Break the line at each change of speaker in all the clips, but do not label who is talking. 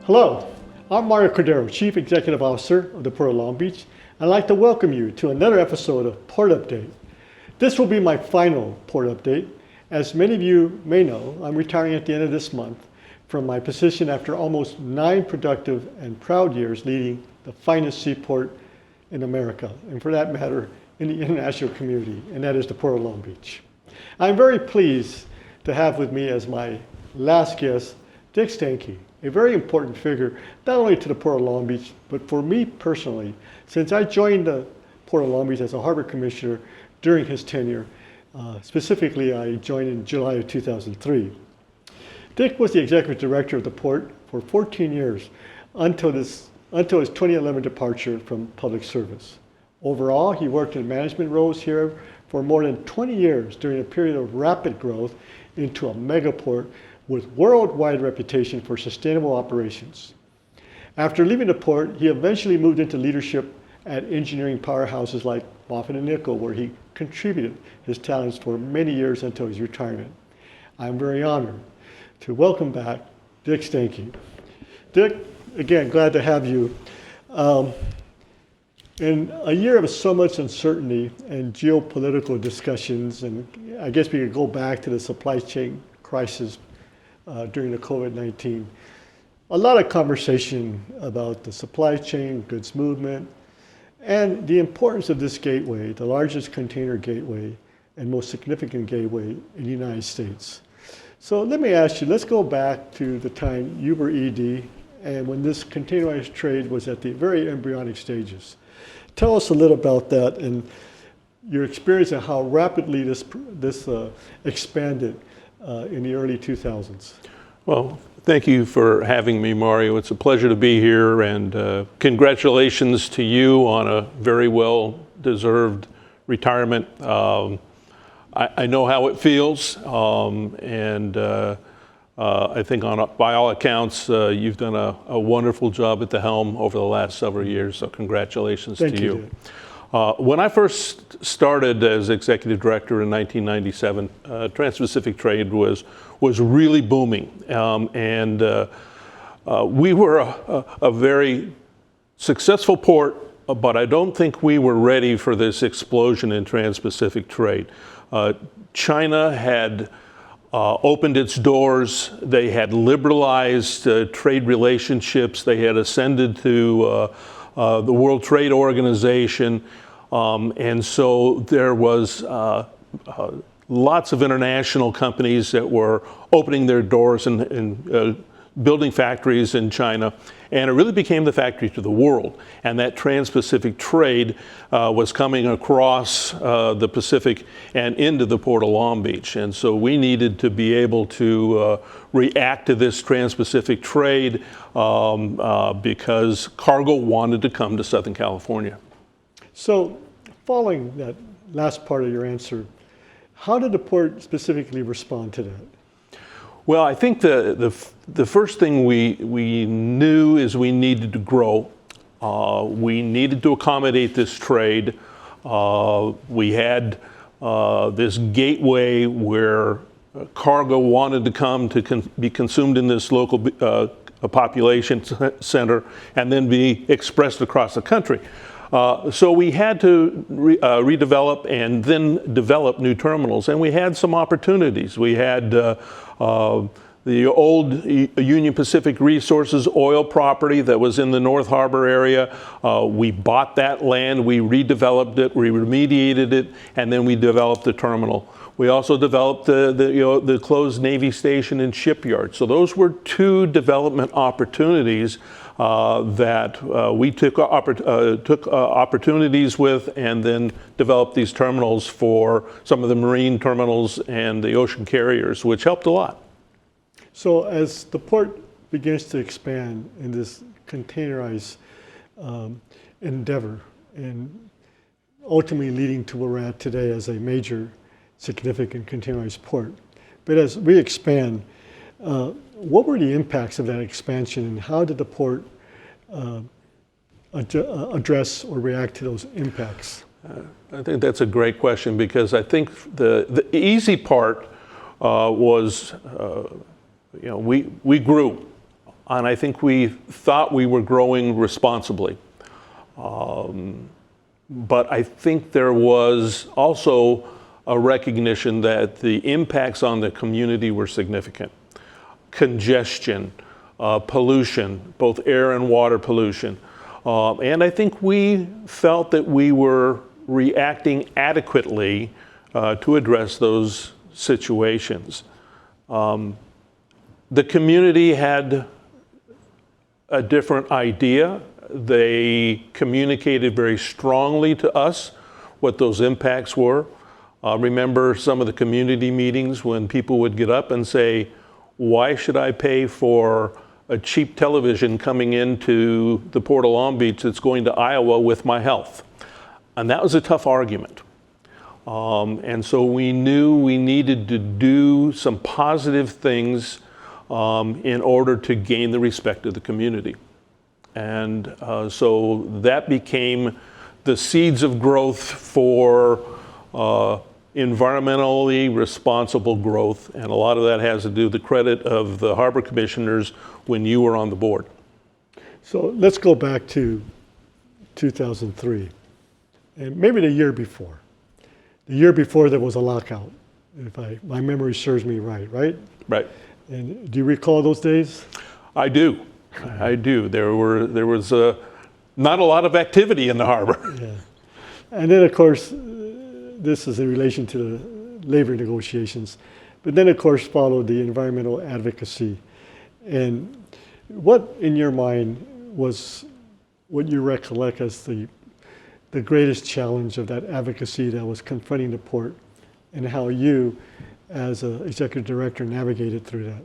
Hello, I'm Mario Cordero, Chief Executive Officer of the Port of Long Beach. I'd like to welcome you to another episode of Port Update. This will be my final Port Update. As many of you may know, I'm retiring at the end of this month from my position after almost 9 productive and proud years leading the finest seaport in America, and for that matter, in the international community, and that is the Port of Long Beach. I'm very pleased to have with me as my last guest, Dick Steinke, a very important figure, not only to the Port of Long Beach, but for me personally, since I joined the Port of Long Beach as a harbor commissioner during his tenure. Specifically, I joined in July of 2003. Dick was the executive director of the port for 14 years until his 2011 departure from public service. Overall, he worked in management roles here for more than 20 years during a period of rapid growth into a megaport with worldwide reputation for sustainable operations. After leaving the port, he eventually moved into leadership at engineering powerhouses like Moffitt & Nichol, where he contributed his talents for many years until his retirement. I'm very honored to welcome back Dick Steinke. Dick, again, glad to have you. In a year of so much uncertainty and geopolitical discussions, and I guess we could go back to the supply chain crisis during the COVID-19, a lot of conversation about the supply chain, goods movement, and the importance of this gateway, the largest container gateway and most significant gateway in the United States. So let me ask you, let's go back to the time you were ED and when this containerized trade was at the very embryonic stages. Tell us a little about that and your experience and how rapidly this expanded in the early 2000s.
Well, thank you for having me, Mario. It's a pleasure to be here, and congratulations to you on a very well-deserved retirement. I know how it feels, and I think by all accounts, you've done a wonderful job at the helm over the last several years, so congratulations to you. When I first started as executive director in 1997, Trans-Pacific trade was really booming, and we were a very successful port, but I don't think we were ready for this explosion in Trans-Pacific trade. China had opened its doors, they had liberalized trade relationships, they had ascended to the World Trade Organization, and so there was lots of international companies that were opening their doors and building factories in China, and it really became the factory to the world. And that Trans-Pacific trade was coming across the Pacific and into the Port of Long Beach. And so we needed to be able to react to this Trans-Pacific trade because cargo wanted to come to Southern California. So
following that last part of your answer, how did the port specifically respond to that?
Well, I think the first thing we knew is we needed to grow. We needed to accommodate this trade. We had this gateway where cargo wanted to come to be consumed in this local population center and then be expressed across the country. So we had to redevelop and then develop new terminals, and we had some opportunities. We had the old Union Pacific Resources oil property that was in the North Harbor area. We bought that land, we redeveloped it, we remediated it, and then we developed the terminal. We also developed the closed Navy station and shipyard. So those were 2 development opportunities that we took opportunities with, and then developed these terminals for some of the marine terminals and the ocean carriers, which helped a lot.
So as the port begins to expand in this containerized endeavor, and ultimately leading to where we're at today as a major significant containerized port, but as we expand, what were the impacts of that expansion, and how did the port address or react to those impacts?
I think that's a great question, because I think the easy part was, we grew. and I think we thought we were growing responsibly. But I think there was also a recognition that the impacts on the community were significant. Congestion, pollution, both air and water pollution. And I think we felt that we were reacting adequately to address those situations. The community had a different idea. They communicated very strongly to us what those impacts were. Remember some of the community meetings when people would get up and say, why should I pay for a cheap television coming into the Port of Long Beach that's going to Iowa with my health? And that was a tough argument. And so we knew we needed to do some positive things in order to gain the respect of the community. And so that became the seeds of growth for environmentally responsible growth. And a lot of that has to do with the credit of the harbor commissioners when you were on the board.
So let's go back to 2003, and maybe the year before. The year before there was a lockout, if my memory serves me right?
Right.
And do you recall those days?
I do. I do. There was not a lot of activity in the harbor.
Yeah. And then, of course, this is in relation to the labor negotiations. But then, of course, followed the environmental advocacy. And what, in your mind, was what you recollect as the greatest challenge of that advocacy that was confronting the port, and how you, as an executive director, navigated through that?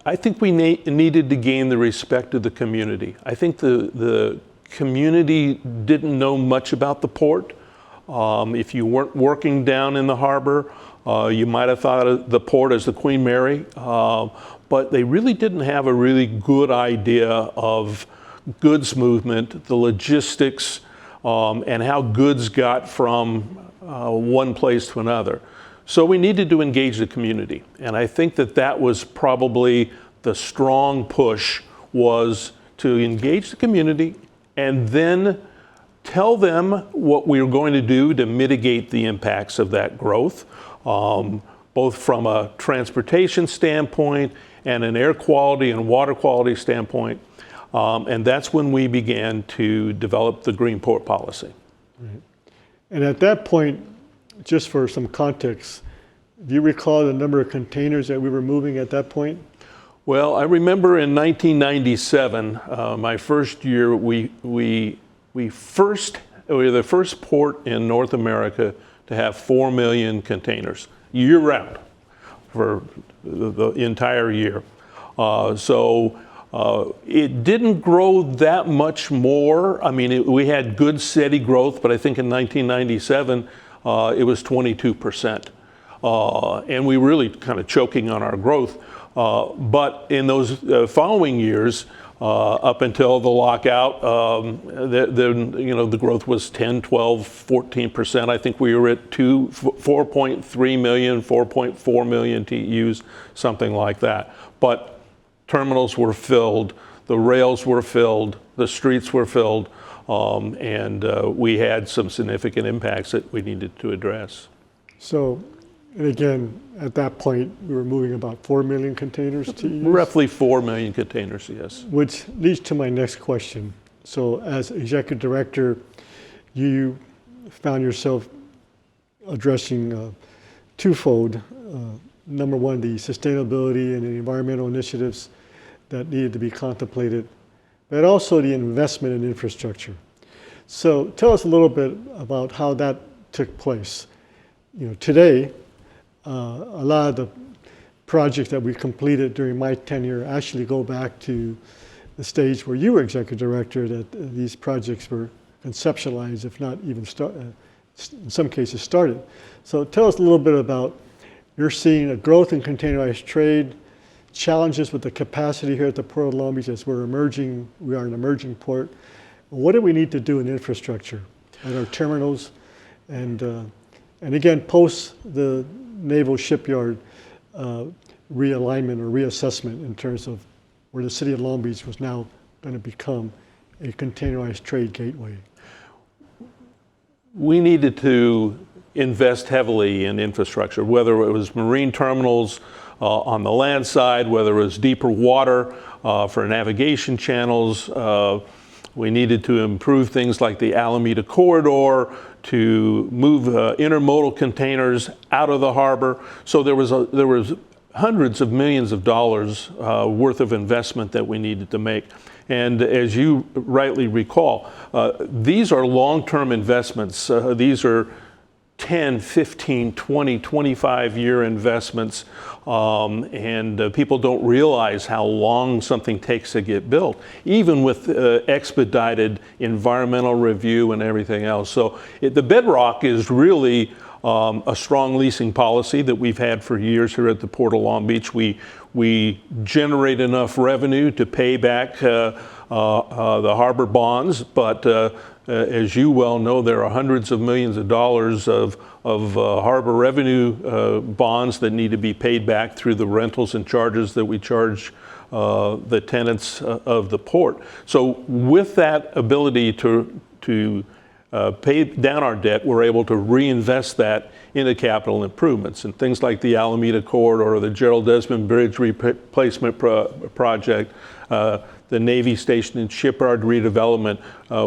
I think we needed to gain the respect of the community. I think the community didn't know much about the port. If you weren't working down in the harbor, you might have thought of the port as the Queen Mary, but they really didn't have a really good idea of goods movement, the logistics, and how goods got from one place to another. So we needed to engage the community. And I think that was probably the strong push, was to engage the community and then tell them what we were going to do to mitigate the impacts of that growth, both from a transportation standpoint and an air quality and water quality standpoint. And that's when we began to develop the Green Port policy.
Right. And at that point, just for some context, do you recall the number of containers that we were moving at that point?
Well, I remember in 1997, my first year, we were the first port in North America to have 4 million containers year-round for the entire year. It didn't grow that much more. I mean, we had good, steady growth, but I think in 1997, it was 22%. And we really kind of choking on our growth. But in those following years, up until the lockout, the growth was 10, 12, 14%. I think we were at 4.3 million, 4.4 million TEUs, something like that. But terminals were filled, the rails were filled, the streets were filled, and we had some significant impacts that we needed to address.
So, and again, at that point, we were moving about 4 million containers TEUs?
Roughly 4 million containers, yes.
Which leads to my next question. So as executive director, you found yourself addressing twofold. Number one, the sustainability and the environmental initiatives that needed to be contemplated, but also the investment in infrastructure. So tell us a little bit about how that took place. Today, a lot of the projects that we completed during my tenure actually go back to the stage where you were executive director, that these projects were conceptualized, if not even in some cases started. So tell us a little bit about, you're seeing a growth in containerized trade, challenges with the capacity here at the Port of Long Beach as we are an emerging port. What do we need to do in infrastructure at our terminals? And again, post the naval shipyard realignment or reassessment in terms of where the city of Long Beach was now going to become a containerized trade gateway?
We needed to invest heavily in infrastructure, whether it was marine terminals on the land side, whether it was deeper water for navigation channels. We needed to improve things like the Alameda Corridor to move intermodal containers out of the harbor. So there was hundreds of millions of dollars worth of investment that we needed to make. And as you rightly recall, these are long-term investments. These are 10, 15, 20, 25-year investments, and people don't realize how long something takes to get built, even with expedited environmental review and everything else. So the bedrock is really a strong leasing policy that we've had for years here at the Port of Long Beach. We generate enough revenue to pay back the harbor bonds, but as you well know, there are hundreds of millions of dollars of harbor revenue bonds that need to be paid back through the rentals and charges that we charge the tenants of the port. So with that ability to pay down our debt, we're able to reinvest that into capital improvements and things like the Alameda Corridor or the Gerald Desmond Bridge replacement project, the Navy Station and Shipyard redevelopment.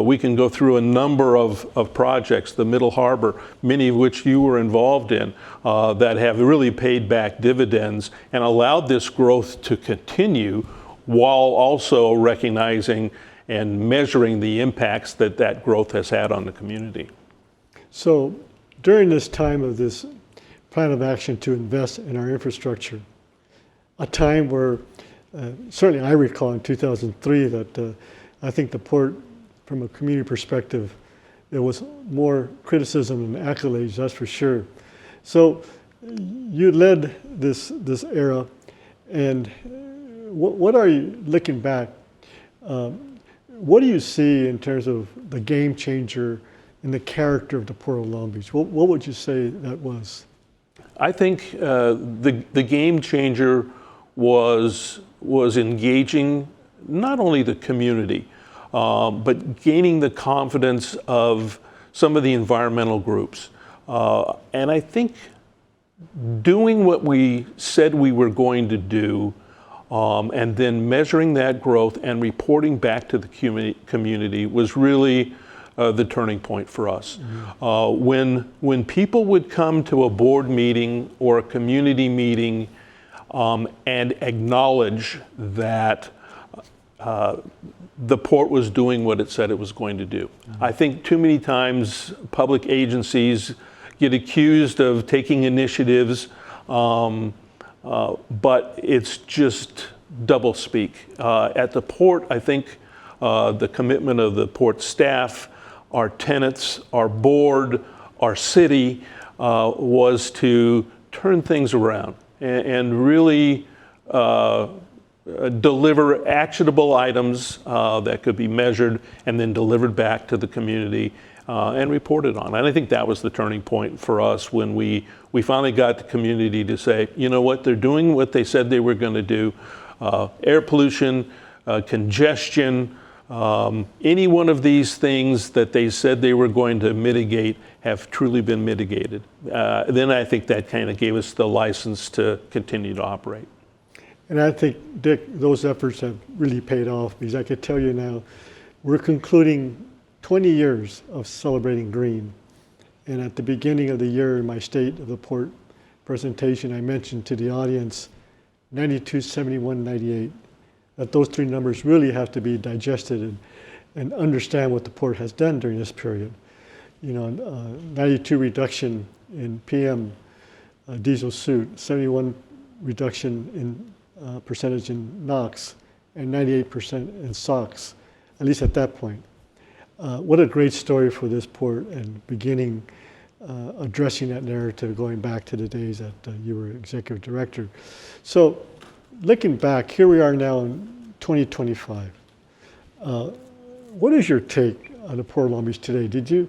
We can go through a number of projects, the Middle Harbor, many of which you were involved in, that have really paid back dividends and allowed this growth to continue while also recognizing and measuring the impacts that growth has had on the community.
So during this time of this plan of action to invest in our infrastructure, a time where certainly I recall in 2003 that I think the port, from a community perspective, there was more criticism than accolades, that's for sure. So you led this era, and what are you, looking back, what do you see in terms of the game changer in the character of the Port of Long Beach? What would you say that was?
I think the game changer was engaging not only the community, but gaining the confidence of some of the environmental groups. And I think doing what we said we were going to do, and then measuring that growth and reporting back to the community was really the turning point for us. When people would come to a board meeting or a community meeting and acknowledge that the port was doing what it said it was going to do. I think too many times public agencies get accused of taking initiatives, but it's just double speak. At the port, I think the commitment of the port staff, our tenants, our board, our city was to turn things around and really deliver actionable items that could be measured and then delivered back to the community and reported on. And I think that was the turning point for us when we finally got the community to say, you know what, they're doing what they said they were going to do. Air pollution, congestion, any one of these things that they said they were going to mitigate have truly been mitigated. Then I think that kind of gave us the license to continue to operate.
And I think, Dick, those efforts have really paid off, because I could tell you now, we're concluding 20 years of celebrating green. And at the beginning of the year in my State of the Port presentation, I mentioned to the audience 92, 71, 98, that those three numbers really have to be digested and understand what the port has done during this period. You know, 92 reduction in PM diesel soot, 71 reduction in percentage in NOx, and 98% in SOx, at least at that point. What a great story for this port, and beginning addressing that narrative going back to the days that you were executive director. So looking back, here we are now in 2025. What is your take on the Port of Long Beach today? Did you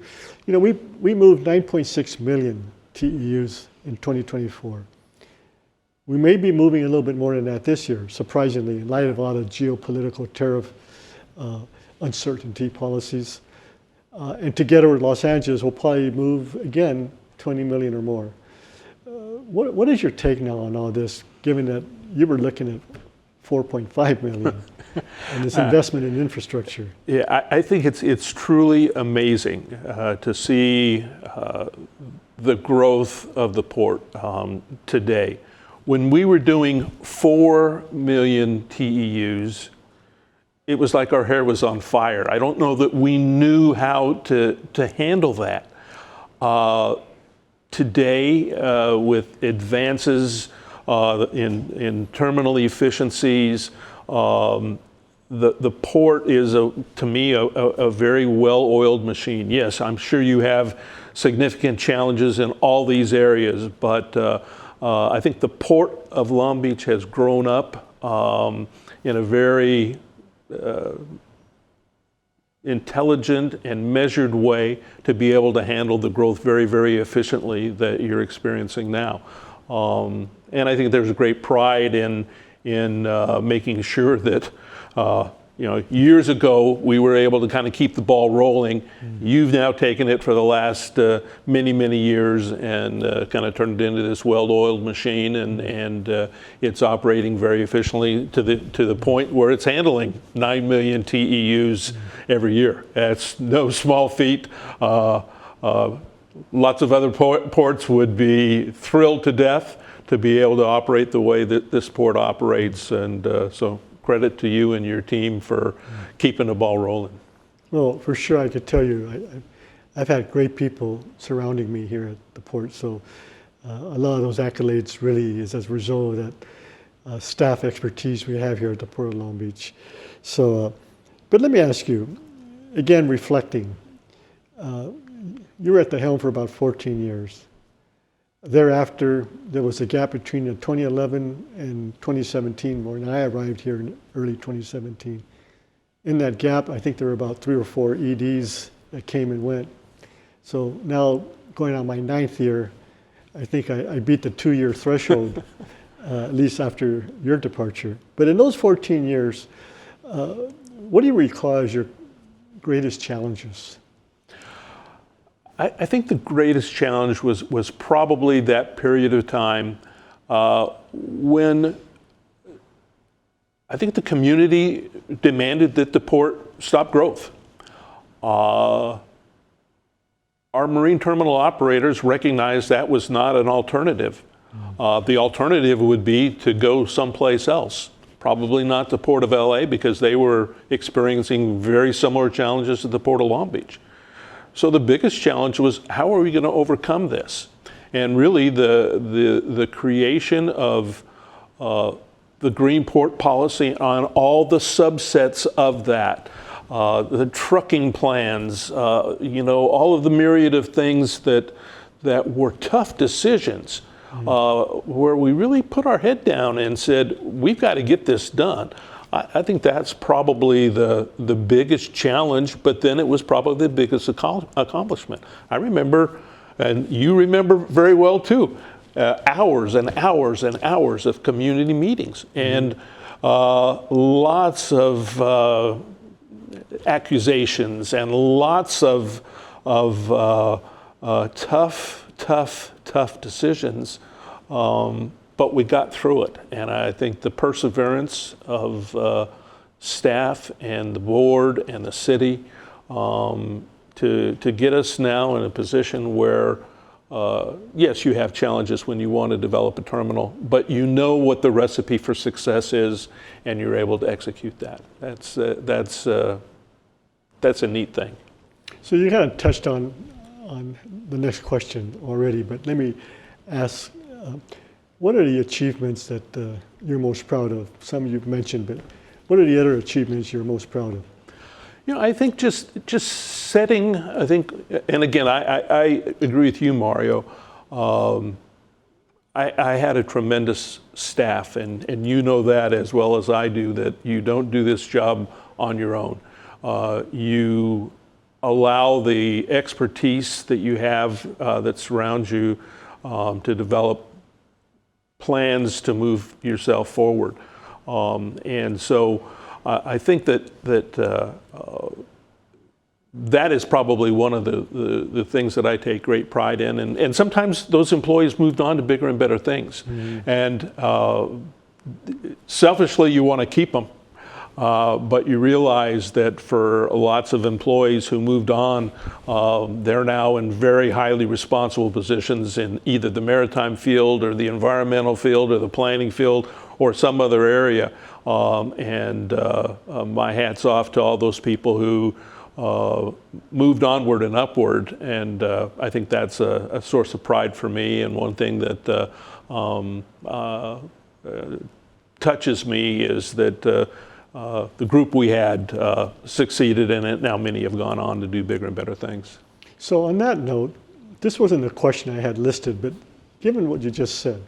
know, we moved 9.6 million TEUs in 2024. We may be moving a little bit more than that this year, surprisingly, in light of a lot of geopolitical tariff uncertainty policies. And together with Los Angeles, we'll probably move again 20 million or more. What is your take now on all this, given that you were looking at 4.5 million and this investment in infrastructure?
Yeah, I think it's truly amazing to see the growth of the port today. When we were doing 4 million TEUs, it was like our hair was on fire. I don't know that we knew how to handle that. Today, with advances in terminal efficiencies, the port is, to me, a very well-oiled machine. Yes, I'm sure you have significant challenges in all these areas, but I think the Port of Long Beach has grown up in a very intelligent and measured way to be able to handle the growth very, very efficiently that you're experiencing now. And I think there's a great pride in making sure that years ago we were able to kind of keep the ball rolling. You've now taken it for the last many, many years and kind of turned it into this well-oiled machine, and it's operating very efficiently to the point where it's handling 9 million TEUs every year. That's no small feat. Lots of other ports would be thrilled to death to be able to operate the way that this port operates, and so credit to you and your team for keeping the ball rolling.
Well, for sure, I could tell you, I've had great people surrounding me here at the port, so a lot of those accolades really is as a result of that staff expertise we have here at the Port of Long Beach. So, but let me ask you, again, reflecting, you were at the helm for about 14 years. Thereafter, there was a gap between 2011 and 2017 when I arrived here in early 2017. In that gap, I think there were about 3 or 4 EDs that came and went. So now, going on my 9th year, I think I beat the 2-year threshold, at least after your departure. But in those 14 years, what do you recall as your greatest challenges?
I think the greatest challenge was probably that period of time when I think the community demanded that the port stop growth. Our marine terminal operators recognized that was not an alternative. The alternative would be to go someplace else, probably not the Port of LA, because they were experiencing very similar challenges at the Port of Long Beach. So the biggest challenge was, how are we going to overcome this? And really the creation of the Green Port policy on all the subsets of that, the trucking plans, all of the myriad of things that were tough decisions, where we really put our head down and said, we've got to get this done. I think that's probably the biggest challenge, but then it was probably the biggest accomplishment. I remember, and you remember very well too, hours and hours and hours of community meetings, and lots of accusations and lots of tough decisions. But we got through it, and I think the perseverance of staff and the board and the city to get us now in a position where, yes, you have challenges when you want to develop a terminal, but you know what the recipe for success is, and you're able to execute that. That's a neat thing.
So you kind of touched on the next question already, but let me ask. What are the achievements that you're most proud of? Some you've mentioned, but what are the other achievements you're most proud of?
I think just setting, and again, I agree with you, Mario. I had a tremendous staff, and you know that as well as I do, that you don't do this job on your own. You allow the expertise that you have that surrounds you to develop plans to move yourself forward. And so I think that is probably one of the things that I take great pride in. And sometimes those employees moved on to bigger and better things. And selfishly, you want to keep them. But you realize that for lots of employees who moved on, they're now in very highly responsible positions in either the maritime field or the environmental field or the planning field or some other area. My hat's off to all those people who moved onward and upward, and I think that's a source of pride for me, and one thing that touches me is that the group we had succeeded in it. Now many have gone on to do bigger and better things.
So on that note, this wasn't a question I had listed, but given what you just said,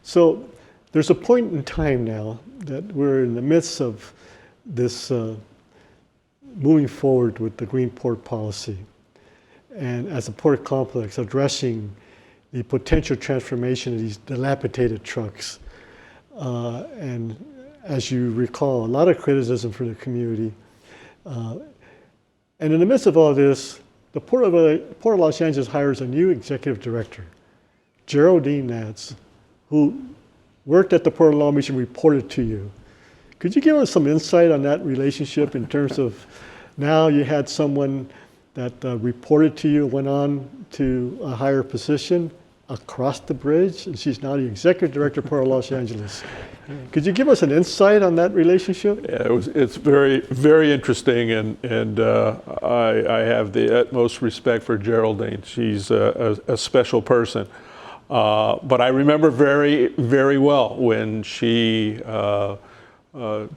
so there's a point in time now that we're in the midst of this moving forward with the Green Port policy, and as a port complex addressing the potential transformation of these dilapidated trucks. And as you recall, a lot of criticism from the community. And in the midst of all this, the Port of Los Angeles hires a new executive director, Geraldine Nance, who worked at the Port of Long Beach and reported to you. Could you give us some insight on that relationship in terms of now you had someone that reported to you, went on to a higher position across the bridge, and she's now the executive director of Port of Los Angeles. Could you give us an insight on that relationship?
Yeah, it's very, very interesting, and I have the utmost respect for Geraldine. She's a special person. But I remember very, very well when she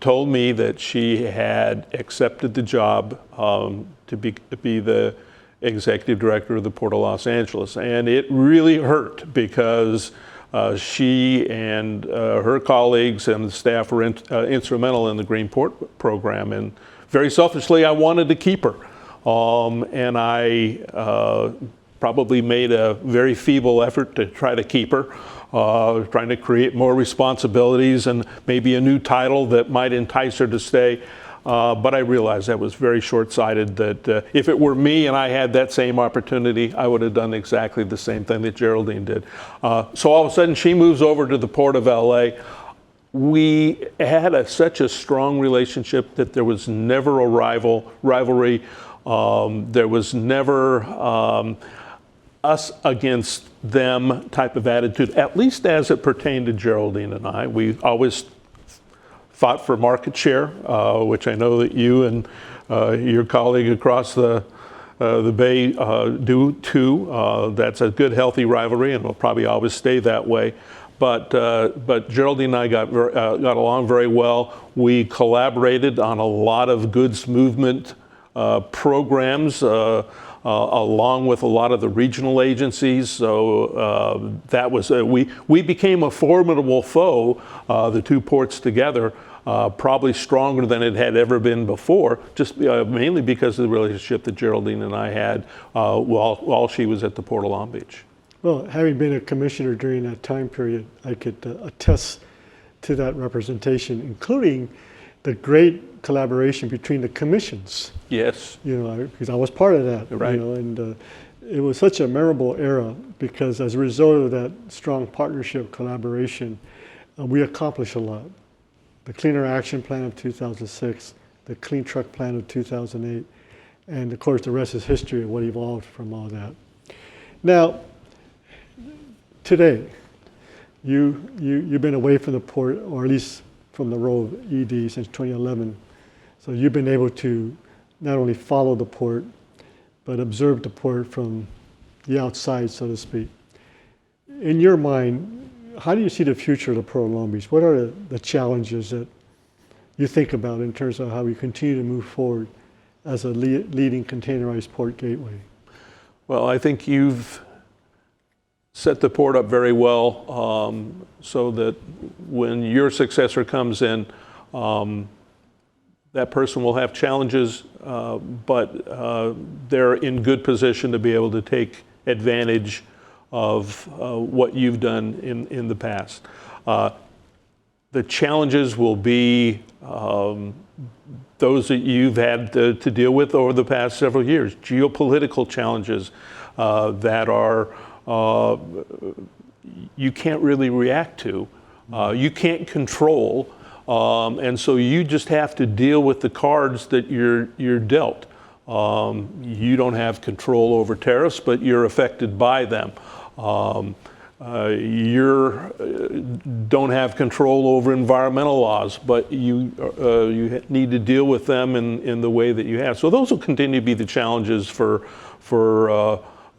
told me that she had accepted the job to be the executive director of the Port of Los Angeles. And it really hurt because she and her colleagues and the staff were instrumental in the Green Port program. And very selfishly, I wanted to keep her. And I probably made a very feeble effort to try to keep her, trying to create more responsibilities and maybe a new title that might entice her to stay. But I realized that was very short-sighted, that if it were me and I had that same opportunity, I would have done exactly the same thing that Geraldine did. So all of a sudden, she moves over to the Port of LA. We had such a strong relationship that there was never a rivalry. There was never us against them type of attitude, at least as it pertained to Geraldine and I. We always fought for market share, which I know that you and your colleague across the Bay do too. That's a good, healthy rivalry, and will probably always stay that way. But Geraldine and I got along very well. We collaborated on a lot of goods movement programs, along with a lot of the regional agencies. So that was we became a formidable foe, the two ports together. Probably stronger than it had ever been before, just mainly because of the relationship that Geraldine and I had while she was at the Port of Long Beach.
Well, having been a commissioner during that time period, I could attest to that representation, including the great collaboration between the commissions.
Yes.
You know, because I was part of that.
Right.
You know, and it was such a memorable era because as a result of that strong partnership collaboration, we accomplished a lot. The Cleaner Action Plan of 2006, the Clean Truck Plan of 2008, and of course the rest is history of what evolved from all that. Now, today, you've been away from the port, or at least from the role of ED since 2011. So you've been able to not only follow the port, but observe the port from the outside, so to speak. In your mind, how do you see the future of the Port of Long Beach? What are the challenges that you think about in terms of how we continue to move forward as a leading containerized port gateway?
Well, I think you've set the port up very well so that when your successor comes in, that person will have challenges, but they're in good position to be able to take advantage of what you've done in the past. The challenges will be those that you've had to deal with over the past several years, geopolitical challenges that are you can't really react to, you can't control, and so you just have to deal with the cards that you're dealt. You don't have control over tariffs, but you're affected by them. You don't have control over environmental laws, but you need to deal with them in the way that you have. So those will continue to be the challenges for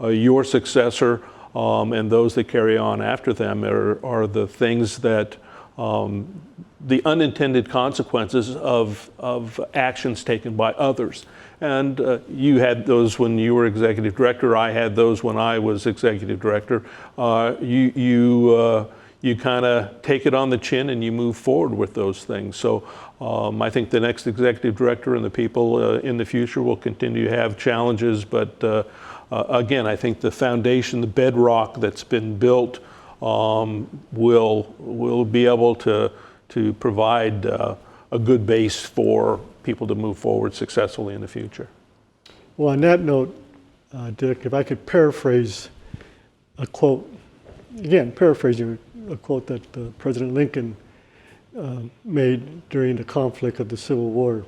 your successor, and those that carry on after them are the things that the unintended consequences of actions taken by others. And you had those when you were executive director. I had those when I was executive director. You kind of take it on the chin and you move forward with those things. So I think the next executive director and the people in the future will continue to have challenges. But again, I think the foundation, the bedrock that's been built will be able to provide a good base for people to move forward successfully in the future.
Well, on that note, Dick, if I could paraphrase a quote, again, paraphrasing a quote that President Lincoln made during the conflict of the Civil War.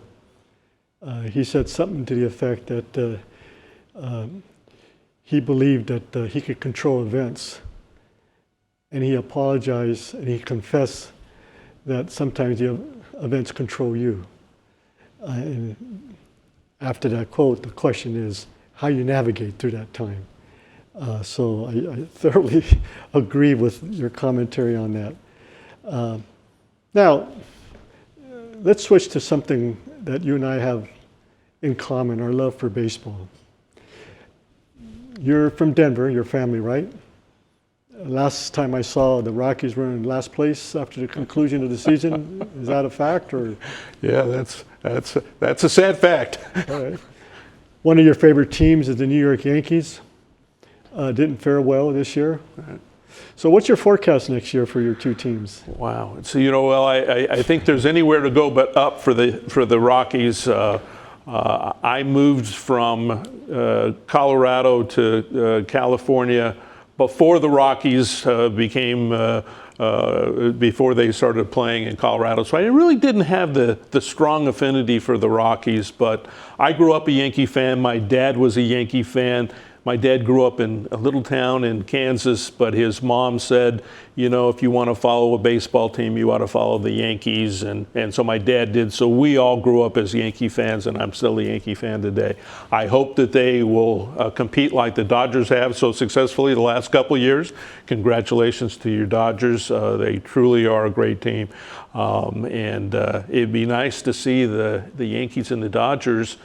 He said something to the effect that he believed that he could control events, and he apologized and he confessed that sometimes the events control you. And after that quote, the question is how you navigate through that time. So I thoroughly agree with your commentary on that. Now, let's switch to something that you and I have in common, our love for baseball. You're from Denver, your family, right? Last time I saw, the Rockies were in last place after the conclusion of the season. Is that a fact, or?
Yeah, that's a sad fact.
All right. One of your favorite teams is the New York Yankees. Didn't fare well this year.
Right.
So what's your forecast next year for your two teams?
Wow. So well, I think there's anywhere to go but up for the Rockies. I moved from Colorado to California before the Rockies before they started playing in Colorado. So I really didn't have the strong affinity for the Rockies, but I grew up a Yankee fan. My dad was a Yankee fan. My dad grew up in a little town in Kansas, but his mom said, if you want to follow a baseball team, you ought to follow the Yankees. And so my dad did. So we all grew up as Yankee fans, and I'm still a Yankee fan today. I hope that they will compete like the Dodgers have so successfully the last couple of years. Congratulations to your Dodgers. They truly are a great team. And it'd be nice to see the Yankees and the Dodgers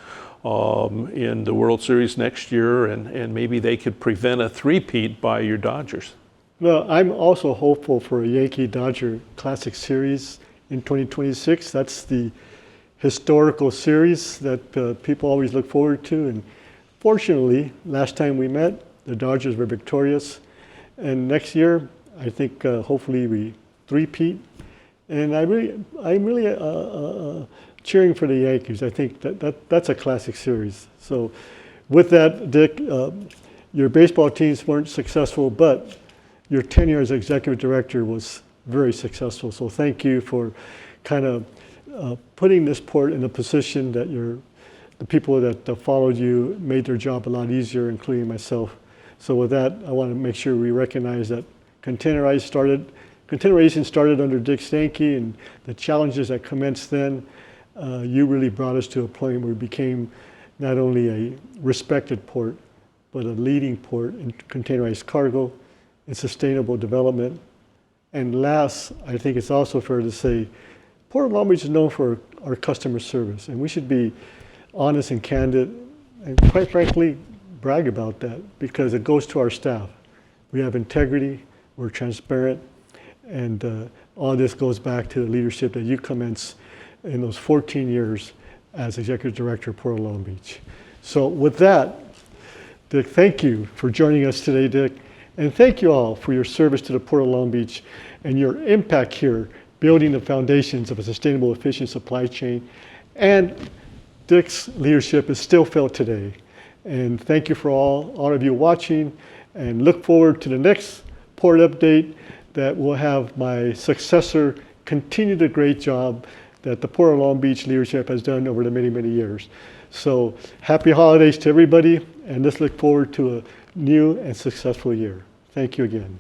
in the World Series next year, and maybe they could prevent a three-peat by your Dodgers.
Well, I'm also hopeful for a Yankee-Dodger Classic Series in 2026. That's the historical series that people always look forward to. And fortunately, last time we met, the Dodgers were victorious. And next year, I think hopefully we three-peat. And I'm really cheering for the Yankees. I think that's a classic series. So with that, Dick, your baseball teams weren't successful, but your tenure as executive director was very successful. So thank you for kind of putting this port in a position that the people that followed you made their job a lot easier, including myself. So with that, I want to make sure we recognize that containerization started under Dick Steinke, and the challenges that commenced then. You really brought us to a point where we became not only a respected port, but a leading port in containerized cargo and sustainable development. And last, I think it's also fair to say, Port of Long Beach is known for our customer service, and we should be honest and candid, and quite frankly, brag about that, because it goes to our staff. We have integrity, we're transparent, and all this goes back to the leadership that you commenced in those 14 years as Executive Director of Port of Long Beach. So with that, Dick, thank you for joining us today, Dick. And thank you all for your service to the Port of Long Beach and your impact here, building the foundations of a sustainable, efficient supply chain. And Dick's leadership is still felt today. And thank you for all of you watching, and look forward to the next port update that will have my successor continue the great job that the Port of Long Beach leadership has done over the many, many years. So happy holidays to everybody, and let's look forward to a new and successful year. Thank you again.